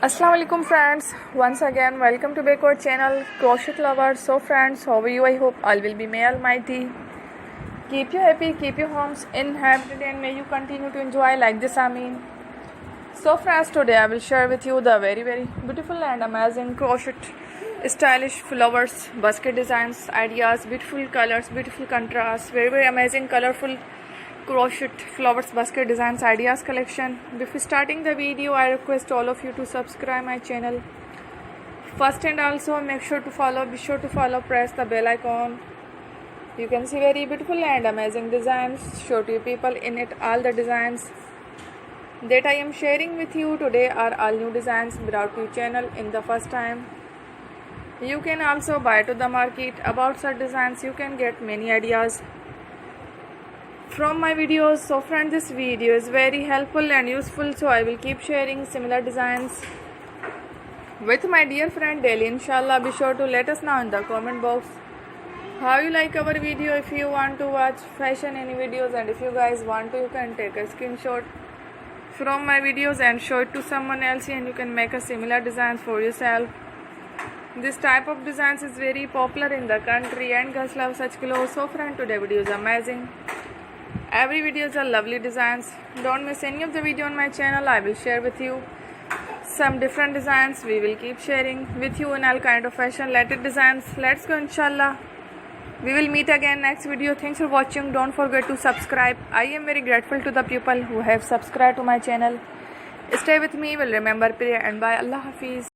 Assalamu alaikum friends, once again welcome to Backward channel Crochet Lovers. So friends, how are you? I hope all will be may almighty keep you happy, keep your homes inhabited, and may you continue to enjoy like this. Amin. So friends, today I will share with you the very beautiful and amazing crochet stylish flowers basket designs, ideas, beautiful colors, beautiful contrasts, very amazing colorful crochet flowers basket designs ideas collection. Before starting the video, I request all of you to subscribe my channel first, and also make sure to follow, be sure to follow, press the bell icon. You can see very beautiful and amazing designs, show to you people in it. All the designs that I am sharing with you today are all new designs brought to your channel in the first time. You can also buy to the market about such designs. You can get many ideas from my videos. So friends, this video is very helpful and useful, so I will keep sharing similar designs with my dear friend daily, inshallah. Be sure to let us know in the comment box how you like our video. If you want to watch fashion any videos, and if you guys want to, you can take a screenshot from my videos and show it to someone else, and you can make a similar designs for yourself. This type of designs is very popular in the country and girls love such clothes. So friend, today video is amazing. Every video is a lovely designs. Don't miss any of the video on my channel. I will share with you some different designs. We will keep sharing with you in all kind of fashion related designs. Let's go, inshallah. We will meet again next video. Thanks for watching. Don't forget to subscribe. I am very grateful to the people who have subscribed to my channel. Stay with me. Will remember prayer, and bye. Allah Hafiz.